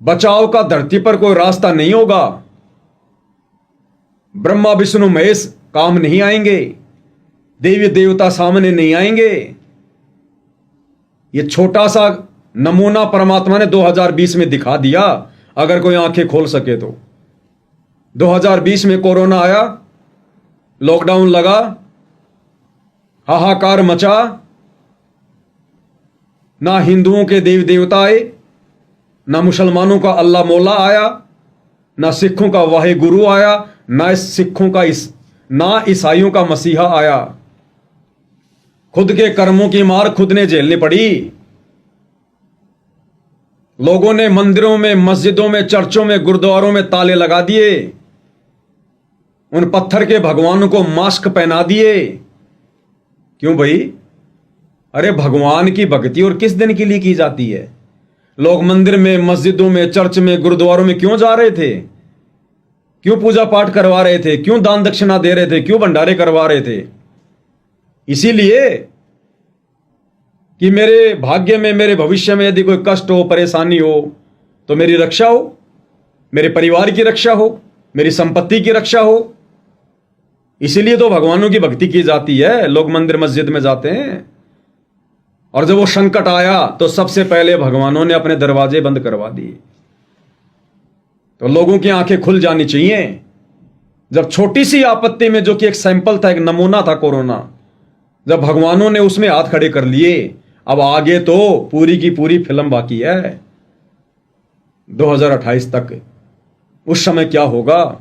बचाव का धरती पर कोई रास्ता नहीं होगा। ब्रह्मा विष्णु महेश काम नहीं आएंगे, देवी देवता सामने नहीं आएंगे। ये छोटा सा नमूना परमात्मा ने 2020 में दिखा दिया, अगर कोई आंखें खोल सके तो। 2020 में कोरोना आया, लॉकडाउन लगा, हाहाकार मचा, ना हिंदुओं के देवी देवता आए, ना मुसलमानों का अल्लाह मौला आया, ना सिखों का वाहे गुरु आया, ना ईसाइयों का मसीहा आया। खुद के कर्मों की मार खुद ने झेलनी पड़ी। लोगों ने मंदिरों में, मस्जिदों में, चर्चों में, गुरुद्वारों में ताले लगा दिए। उन पत्थर के भगवानों को मास्क पहना दिए। क्यों भाई? अरे भगवान की भक्ति और किस दिन के लिए की जाती है? लोग मंदिर में, मस्जिदों में, चर्च में, गुरुद्वारों में क्यों जा रहे थे? क्यों पूजा पाठ करवा रहे थे? क्यों दान दक्षिणा दे रहे थे? क्यों भंडारे करवा रहे थे? इसीलिए कि मेरे भाग्य में, मेरे भविष्य में यदि कोई कष्ट हो, परेशानी हो, तो मेरी रक्षा हो, मेरे परिवार की रक्षा हो, मेरी संपत्ति की रक्षा हो। इसीलिए तो भगवानों की भक्ति की जाती है, लोग मंदिर मस्जिद में जाते हैं। और जब वो संकट आया तो सबसे पहले भगवानों ने अपने दरवाजे बंद करवा दिए। तो लोगों की आंखें खुल जानी चाहिए। जब छोटी सी आपत्ति में, जो कि एक सैंपल था, एक नमूना था कोरोना, जब भगवानों ने उसमें हाथ खड़े कर लिए, अब आगे तो पूरी की पूरी फिल्म बाकी है 2028 तक। उस समय क्या होगा?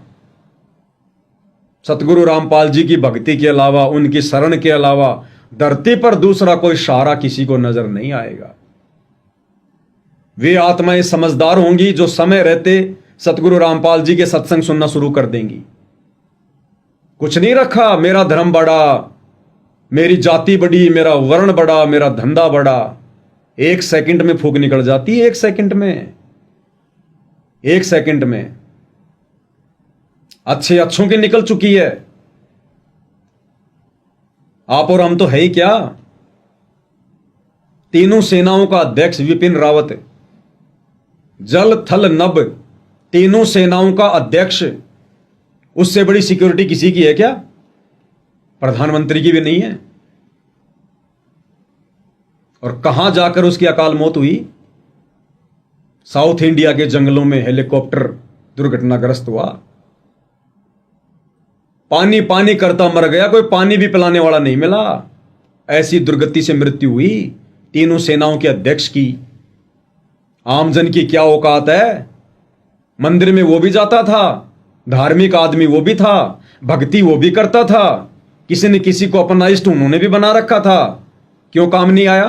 सतगुरु रामपाल जी की भक्ति के अलावा, उनकी शरण के अलावा धरती पर दूसरा कोई सहारा किसी को नजर नहीं आएगा। वे आत्माएं समझदार होंगी जो समय रहते सतगुरु रामपाल जी के सत्संग सुनना शुरू कर देंगी। कुछ नहीं रखा, मेरा धर्म बड़ा, मेरी जाति बड़ी, मेरा वर्ण बड़ा, मेरा धंधा बड़ा। 1 सेकंड में फूंक निकल जाती है, 1 सेकंड में, 1 सेकंड में। अच्छों की निकल चुकी है। आप और हम तो है ही क्या? तीनों सेनाओं का अध्यक्ष विपिन रावत, जल थल नभ तीनों सेनाओं का अध्यक्ष, उससे बड़ी सिक्योरिटी किसी की है क्या? प्रधानमंत्री की भी नहीं है। और कहां जाकर उसकी अकाल मौत हुई? साउथ इंडिया के जंगलों में हेलीकॉप्टर दुर्घटनाग्रस्त हुआ। पानी पानी करता मर गया, कोई पानी भी पिलाने वाला नहीं मिला। ऐसी दुर्गति से मृत्यु हुई तीनों सेनाओं के अध्यक्ष की। आमजन की क्या औकात है? मंदिर में वो भी जाता था, धार्मिक आदमी वो भी था, भक्ति वो भी करता था, किसी ने किसी को अपना इष्ट उन्होंने भी बना रखा था। क्यों काम नहीं आया?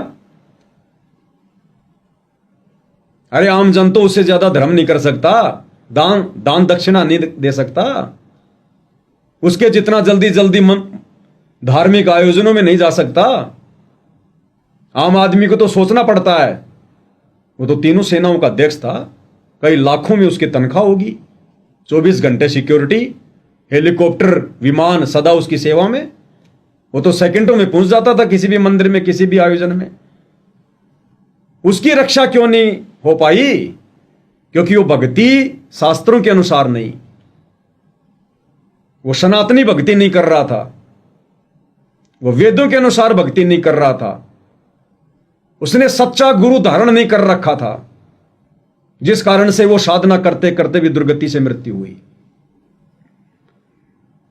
अरे आमजन तो उससे ज्यादा धर्म नहीं कर सकता, दान दक्षिणा नहीं दे सकता, उसके जितना जल्दी जल्दी धार्मिक आयोजनों में नहीं जा सकता। आम आदमी को तो सोचना पड़ता है। वो तो तीनों सेनाओं का अध्यक्ष था, कई लाखों में उसकी तनख्वाह होगी, 24 घंटे सिक्योरिटी, हेलीकॉप्टर, विमान सदा उसकी सेवा में। वो तो सेकंडों में पहुंच जाता था किसी भी मंदिर में, किसी भी आयोजन में। उसकी रक्षा क्यों नहीं हो पाई? क्योंकि वो भक्ति शास्त्रों के अनुसार नहीं, वो सनातनी भक्ति नहीं कर रहा था, वो वेदों के अनुसार भक्ति नहीं कर रहा था, उसने सच्चा गुरु धारण नहीं कर रखा था, जिस कारण से वो साधना करते करते भी दुर्गति से मृत्यु हुई।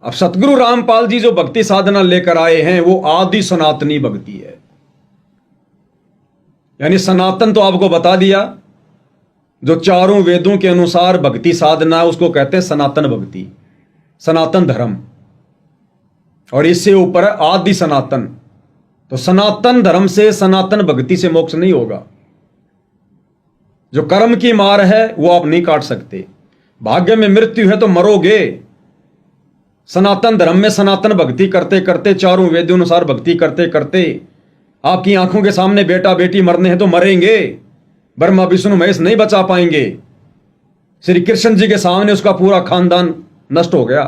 अब सतगुरु रामपाल जी जो भक्ति साधना लेकर आए हैं वो आदि सनातनी भक्ति है। यानी सनातन तो आपको बता दिया, जो चारों वेदों के अनुसार भक्ति साधना है उसको कहते हैं सनातन भक्ति, सनातन धर्म। और इससे ऊपर है आदि सनातन। तो सनातन धर्म से, सनातन भक्ति से मोक्ष नहीं होगा। जो कर्म की मार है वो आप नहीं काट सकते। भाग्य में मृत्यु है तो मरोगे। सनातन धर्म में सनातन भक्ति करते करते, चारों वेदों अनुसार भक्ति करते करते आपकी आंखों के सामने बेटा बेटी मरने हैं तो मरेंगे। ब्रह्मा विष्णु महेश नहीं बचा पाएंगे। श्री कृष्ण जी के सामने उसका पूरा खानदान नष्ट हो गया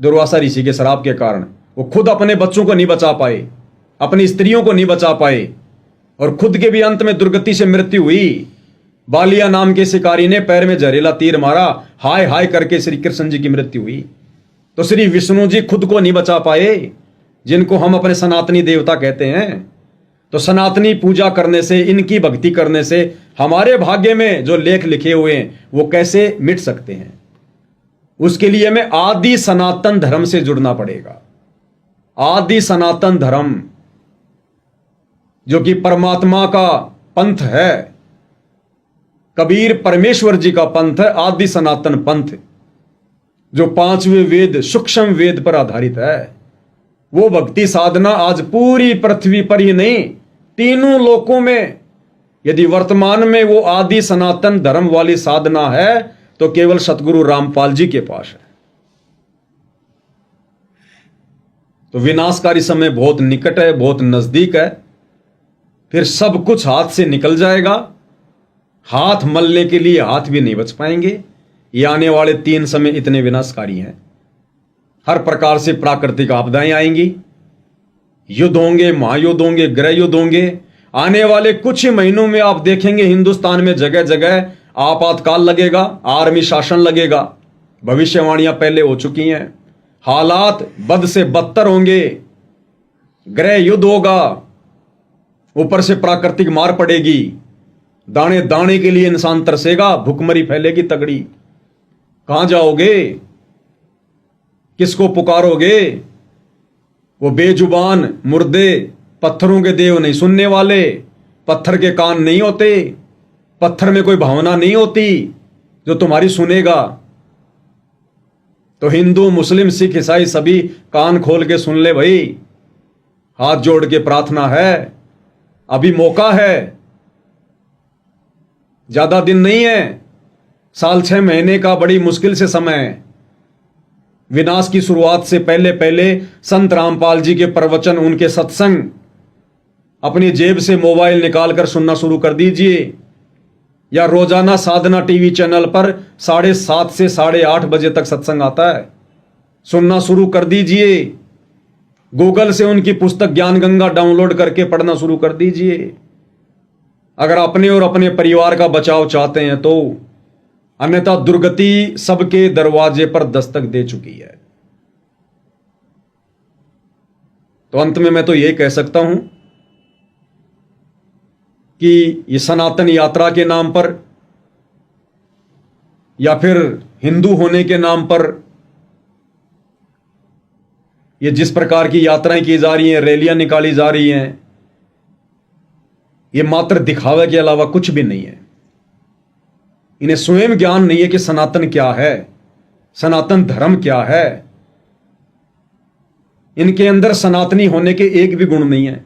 दुर्वासा ऋषि के श्राप के कारण। वो खुद अपने बच्चों को नहीं बचा पाए, अपनी स्त्रियों को नहीं बचा पाए, और खुद के भी अंत में दुर्गति से मृत्यु हुई। बालिया नाम के शिकारी ने पैर में जहरीला तीर मारा, हाय हाय करके श्री कृष्ण जी की मृत्यु हुई। तो श्री विष्णु जी खुद को नहीं बचा पाए, जिनको हम अपने सनातनी देवता कहते हैं। तो सनातनी पूजा करने से, इनकी भक्ति करने से हमारे भाग्य में जो लेख लिखे हुए हैं वो कैसे मिट सकते हैं? उसके लिए हमें आदि सनातन धर्म से जुड़ना पड़ेगा। आदि सनातन धर्म जो कि परमात्मा का पंथ है, कबीर परमेश्वर जी का पंथ है, आदि सनातन पंथ, जो 5वें वेद सूक्ष्म वेद पर आधारित है। वो भक्ति साधना आज पूरी पृथ्वी पर ही नहीं, तीनों लोकों में यदि वर्तमान में वो आदि सनातन धर्म वाली साधना है तो केवल सतगुरु रामपाल जी के पास है। तो विनाशकारी समय बहुत निकट है, बहुत नजदीक है। फिर सब कुछ हाथ से निकल जाएगा। हाथ मलने के लिए हाथ भी नहीं बच पाएंगे। ये आने वाले 3 समय इतने विनाशकारी हैं। हर प्रकार से प्राकृतिक आपदाएं आएंगी, युद्ध होंगे, महायुद्ध होंगे, गृह युद्ध होंगे। आने वाले कुछ ही महीनों में आप देखेंगे हिंदुस्तान में जगह जगह आपातकाल लगेगा, आर्मी शासन लगेगा। भविष्यवाणियां पहले हो चुकी हैं। हालात बद से बदतर होंगे, गृह युद्ध होगा, ऊपर से प्राकृतिक मार पड़ेगी, दाने दाने के लिए इंसान तरसेगा, भुखमरी फैलेगी तगड़ी। कहां जाओगे, किसको पुकारोगे? वो बेजुबान मुर्दे, पत्थरों के देव नहीं सुनने वाले, पत्थर के कान नहीं होते, पत्थर में कोई भावना नहीं होती जो तुम्हारी सुनेगा। तो हिंदू, मुस्लिम, सिख, ईसाई सभी कान खोल के सुन ले भाई। हाथ जोड़ के प्रार्थना है, अभी मौका है, ज्यादा दिन नहीं है, साल 6 महीने का बड़ी मुश्किल से समय है। विनाश की शुरुआत से पहले पहले संत रामपाल जी के प्रवचन, उनके सत्संग अपनी जेब से मोबाइल निकालकर सुनना शुरू कर दीजिए, या रोजाना साधना टीवी चैनल पर 7:30 से 8:30 बजे तक सत्संग आता है, सुनना शुरू कर दीजिए। गूगल से उनकी पुस्तक ज्ञान गंगा डाउनलोड करके पढ़ना शुरू कर दीजिए। अगर अपने और अपने परिवार का बचाव चाहते हैं तो, अन्यथा दुर्गति सबके दरवाजे पर दस्तक दे चुकी है। तो अंत में मैं तो यही कह सकता हूं कि ये सनातन यात्रा के नाम पर या फिर हिंदू होने के नाम पर ये जिस प्रकार की यात्राएं की जा रही हैं, रैलियां निकाली जा रही हैं, ये मात्र दिखावे के अलावा कुछ भी नहीं है। इन्हें स्वयं ज्ञान नहीं है कि सनातन क्या है, सनातन धर्म क्या है। इनके अंदर सनातनी होने के एक भी गुण नहीं है,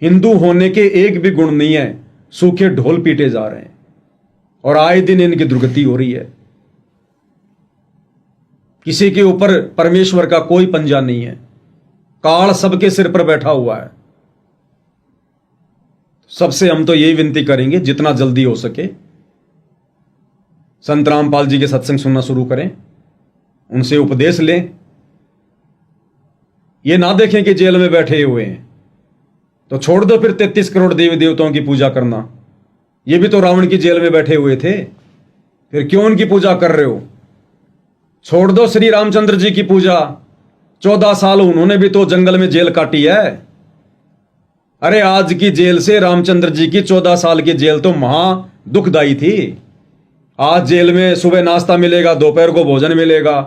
हिंदू होने के एक भी गुण नहीं है। सूखे ढोल पीटे जा रहे हैं और आए दिन इनकी दुर्गति हो रही है। किसी के ऊपर परमेश्वर का कोई पंजा नहीं है, काल सबके सिर पर बैठा हुआ है। सबसे हम तो यही विनती करेंगे, जितना जल्दी हो सके संत रामपाल जी के सत्संग सुनना शुरू करें, उनसे उपदेश लें। ये ना देखें कि जेल में बैठे हुए हैं तो छोड़ दो फिर 33 करोड़ देवी देवताओं की पूजा करना। ये भी तो रावण की जेल में बैठे हुए थे, फिर क्यों उनकी पूजा कर रहे हो? छोड़ दो श्री रामचंद्र जी की पूजा, 14 साल उन्होंने भी तो जंगल में जेल काटी है। अरे आज की जेल से रामचंद्र जी की 14 साल की जेल तो महा दुखदाई थी। आज जेल में सुबह नाश्ता मिलेगा, दोपहर को भोजन मिलेगा,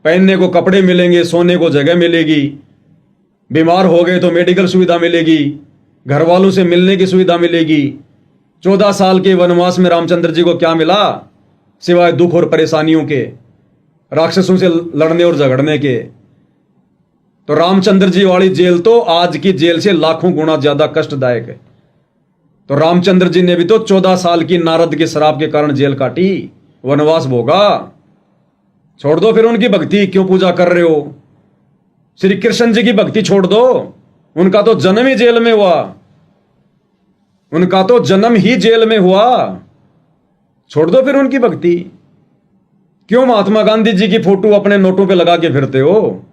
पहनने को कपड़े मिलेंगे, सोने को जगह मिलेगी, बीमार हो गए तो मेडिकल सुविधा मिलेगी, घर वालों से मिलने की सुविधा मिलेगी। 14 साल के वनवास में रामचंद्र जी को क्या मिला सिवाय दुख और परेशानियों के, राक्षसों से लड़ने और झगड़ने के? तो रामचंद्र जी वाली जेल तो आज की जेल से लाखों गुना ज्यादा कष्टदायक है। तो रामचंद्र जी ने भी तो 14 साल की नारद के श्राप के कारण जेल काटी, वनवास भोगा। छोड़ दो फिर उनकी भक्ति, क्यों पूजा कर रहे हो? श्री कृष्ण जी की भक्ति छोड़ दो, उनका तो जन्म ही जेल में हुआ, उनका तो जन्म ही जेल में हुआ। छोड़ दो फिर उनकी भक्ति। क्यों महात्मा गांधी जी की फोटो अपने नोटों पे लगा के फिरते हो?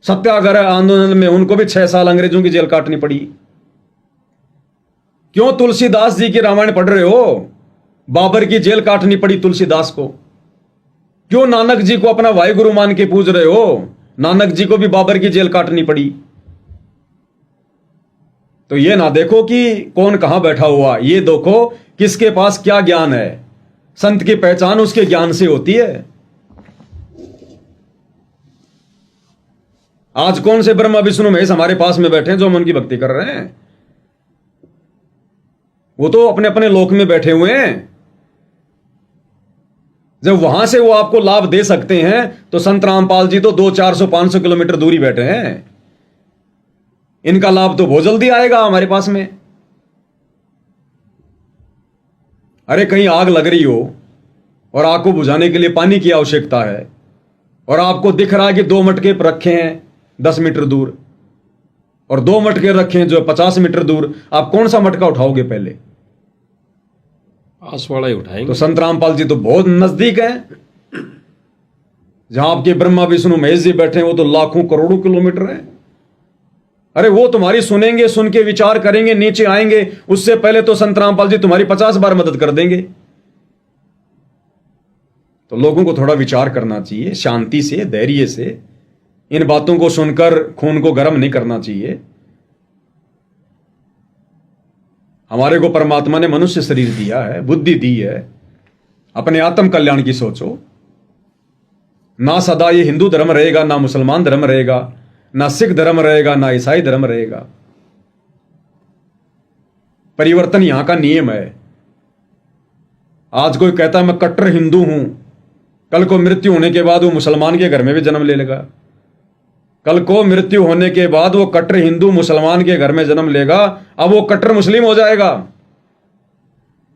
सत्याग्रह आंदोलन में उनको भी 6 साल अंग्रेजों की जेल काटनी पड़ी। क्यों तुलसीदास जी की रामायण पढ़ रहे हो? बाबर की जेल काटनी पड़ी तुलसीदास को। क्यों नानक जी को अपना वाहिगुरु मान के पूज रहे हो? नानक जी को भी बाबर की जेल काटनी पड़ी। तो ये ना देखो कि कौन कहां बैठा हुआ, ये देखो किसके पास क्या ज्ञान है। संत की पहचान उसके ज्ञान से होती है। आज कौन से ब्रह्मा विष्णु महेश हमारे पास में बैठे हैं जो हम उनकी भक्ति कर रहे हैं? वो तो अपने अपने लोक में बैठे हुए हैं। जब वहां से वो आपको लाभ दे सकते हैं तो संत रामपाल जी तो 200, 400, 500 किलोमीटर दूरी बैठे हैं। इनका लाभ तो बहुत जल्दी आएगा हमारे पास में। अरे कहीं आग लग रही हो और आग को बुझाने के लिए पानी की आवश्यकता है और आपको दिख रहा है कि 2 मटके रखे हैं 10 मीटर दूर और 2 मटके रखे हैं जो 50 मीटर दूर, आप कौन सा मटका उठाओगे पहले? आस वाला ही उठाएंगे। तो संत रामपाल जी तो बहुत नजदीक हैं। जहां आपके ब्रह्मा विष्णु महेश जी बैठे हैं वो तो लाखों करोड़ों किलोमीटर हैं। अरे वो तुम्हारी सुनेंगे, सुन के विचार करेंगे, नीचे आएंगे, उससे पहले तो संत रामपाल जी तुम्हारी 50 बार मदद कर देंगे। तो लोगों को थोड़ा विचार करना चाहिए, शांति से, धैर्य से। इन बातों को सुनकर खून को गर्म नहीं करना चाहिए। हमारे को परमात्मा ने मनुष्य शरीर दिया है, बुद्धि दी है, अपने आत्म कल्याण की सोचो। ना सदा ये हिंदू धर्म रहेगा, ना मुसलमान धर्म रहेगा, ना सिख धर्म रहेगा, ना ईसाई धर्म रहेगा। परिवर्तन यहां का नियम है। आज कोई कहता है मैं कट्टर हिंदू हूं, कल को मृत्यु होने के बाद वो मुसलमान के घर में भी जन्म ले लेगा। कल को मृत्यु होने के बाद वो कट्टर हिंदू मुसलमान के घर में जन्म लेगा, अब वो कट्टर मुस्लिम हो जाएगा।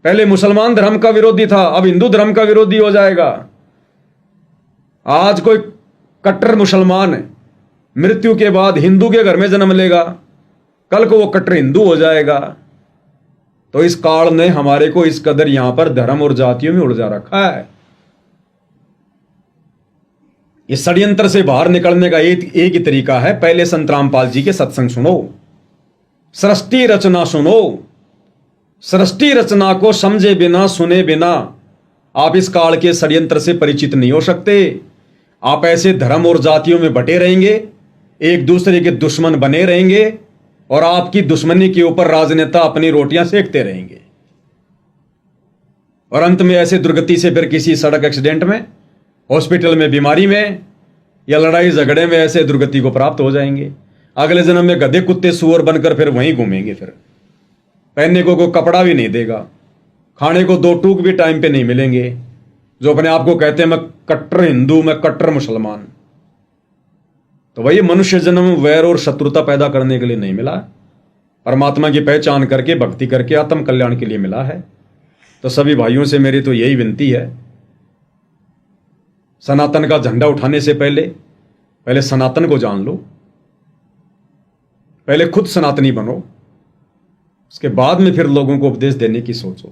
पहले मुसलमान धर्म का विरोधी था, अब हिंदू धर्म का विरोधी हो जाएगा। आज कोई कट्टर मुसलमान है, मृत्यु के बाद हिंदू के घर में जन्म लेगा, कल को वो कट्टर हिंदू हो जाएगा। तो इस काल ने हमारे को इस कदर यहां पर धर्म और जातियों में उलझा रखा है। इस षड्यंत्र से बाहर निकलने का एक ही तरीका है, पहले संत रामपाल जी के सत्संग सुनो, सृष्टि रचना सुनो। सृष्टि रचना को समझे बिना, सुने बिना आप इस काल के षड्यंत्र से परिचित नहीं हो सकते। आप ऐसे धर्म और जातियों में बटे रहेंगे, एक दूसरे के दुश्मन बने रहेंगे और आपकी दुश्मनी के ऊपर राजनेता अपनी रोटियां सेकते रहेंगे और अंत में ऐसे दुर्गति से फिर किसी सड़क एक्सीडेंट में, हॉस्पिटल में, बीमारी में या लड़ाई झगड़े में ऐसे दुर्गति को प्राप्त हो जाएंगे। अगले जन्म में गधे कुत्ते सुअर बनकर फिर वहीं घूमेंगे। फिर पहनने को कोई कपड़ा भी नहीं देगा, खाने को 2 टूक भी टाइम पे नहीं मिलेंगे। जो अपने आप को कहते हैं मैं कट्टर हिंदू, मैं कट्टर मुसलमान, तो वही मनुष्य जन्म वैर और शत्रुता पैदा करने के लिए नहीं मिला, परमात्मा की पहचान करके, भक्ति करके, आत्म कल्याण के लिए मिला है। तो सभी भाइयों से मेरी तो यही विनती है, सनातन का झंडा उठाने से पहले सनातन को जान लो, पहले खुद सनातनी बनो, उसके बाद में फिर लोगों को उपदेश देने की सोचो।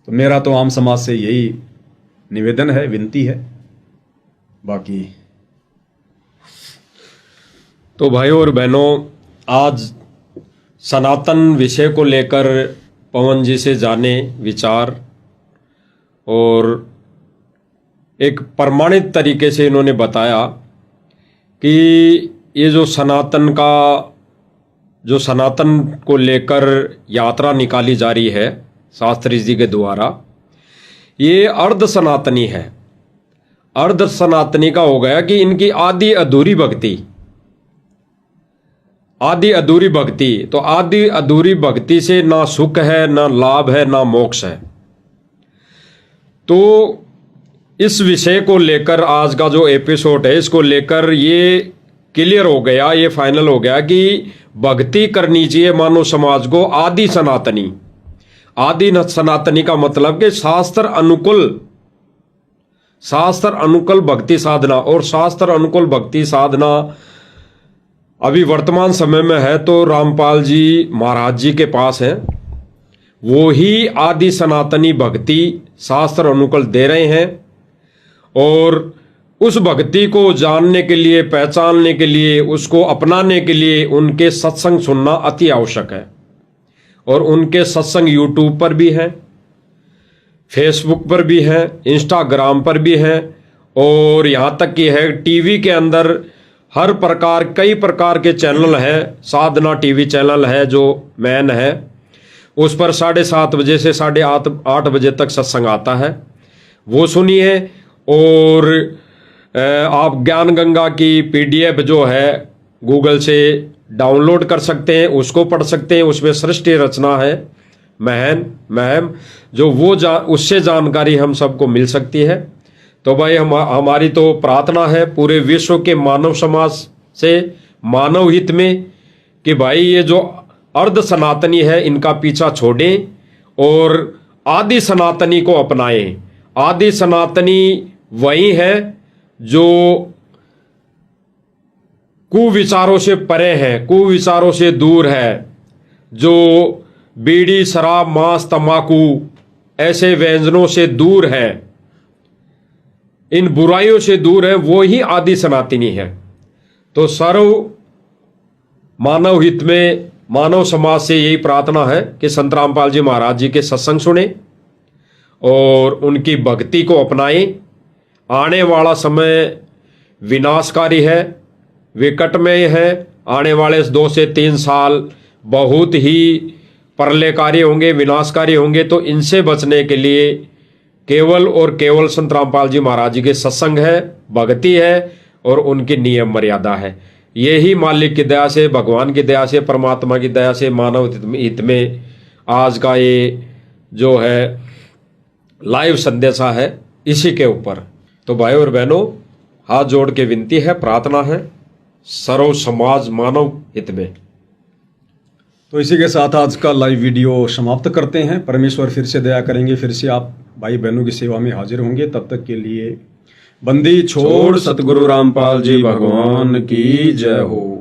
तो मेरा तो आम समाज से यही निवेदन है, विनती है। बाकी तो भाइयों और बहनों, आज सनातन विषय को लेकर पवन जी से जाने विचार और एक प्रमाणित तरीके से इन्होंने बताया कि ये जो सनातन को लेकर यात्रा निकाली जा रही है शास्त्री जी के द्वारा, ये अर्ध सनातनी है। अर्ध सनातनी का हो गया कि इनकी आदि अधूरी भक्ति, आदि अधूरी भक्ति, तो आदि अधूरी भक्ति से ना सुख है, ना लाभ है, ना मोक्ष है। तो इस विषय को लेकर आज का जो एपिसोड है, इसको लेकर ये क्लियर हो गया, ये फाइनल हो गया कि भक्ति करनी चाहिए मानव समाज को आदि सनातनी। आदि सनातनी का मतलब कि शास्त्र अनुकूल भक्ति साधना। और शास्त्र अनुकूल भक्ति साधना अभी वर्तमान समय में है तो रामपाल जी महाराज जी के पास है, वो ही आदि सनातनी भक्ति शास्त्र अनुकूल दे रहे हैं। और उस भक्ति को जानने के लिए, पहचानने के लिए, उसको अपनाने के लिए उनके सत्संग सुनना अति आवश्यक है। और उनके सत्संग यूट्यूब पर भी हैं, फेसबुक पर भी हैं, इंस्टाग्राम पर भी हैं, और यहाँ तक कि है टीवी के अंदर हर प्रकार, कई प्रकार के चैनल हैं। साधना टीवी चैनल है जो मैन है, उस पर 7:30 बजे से 8:30 बजे तक सत्संग आता है, वो सुनिए। और आप ज्ञान गंगा की PDF जो है गूगल से डाउनलोड कर सकते हैं, उसको पढ़ सकते हैं। उसमें सृष्टि रचना है महम जो वो उससे जानकारी हम सबको मिल सकती है। तो भाई हमारी तो प्रार्थना है पूरे विश्व के मानव समाज से, मानव हित में, कि भाई ये जो अर्ध सनातनी है इनका पीछा छोड़ें और आदि सनातनी को अपनाएं। आदि सनातनी वही है जो कुविचारों से परे है, कुविचारों से दूर है, जो बीड़ी, शराब, मांस, तंबाकू ऐसे व्यंजनों से दूर है, इन बुराइयों से दूर है, वो ही आदि सनातनी है। तो सर्व मानव हित में मानव समाज से यही प्रार्थना है कि संत रामपाल जी महाराज जी के सत्संग सुने और उनकी भक्ति को अपनाएं। आने वाला समय विनाशकारी है, विकटमय है। आने वाले 2 से 3 साल बहुत ही प्रलयकारी होंगे, विनाशकारी होंगे। तो इनसे बचने के लिए केवल और केवल संत रामपाल जी महाराज जी के सत्संग है, भक्ति है और उनकी नियम मर्यादा है। यही मालिक की दया से, भगवान की दया से, परमात्मा की दया से, मानव हित में आज का ये जो है लाइव संदेशा है, इसी के ऊपर। तो भाई और बहनों, हाथ जोड़ के विनती है, प्रार्थना है, सर्व समाज मानव हित में। तो इसी के साथ आज का लाइव वीडियो समाप्त करते हैं। परमेश्वर फिर से दया करेंगे, फिर से आप भाई बहनों की सेवा में हाजिर होंगे। तब तक के लिए बंदी छोड़ सतगुरु रामपाल जी भगवान की जय हो।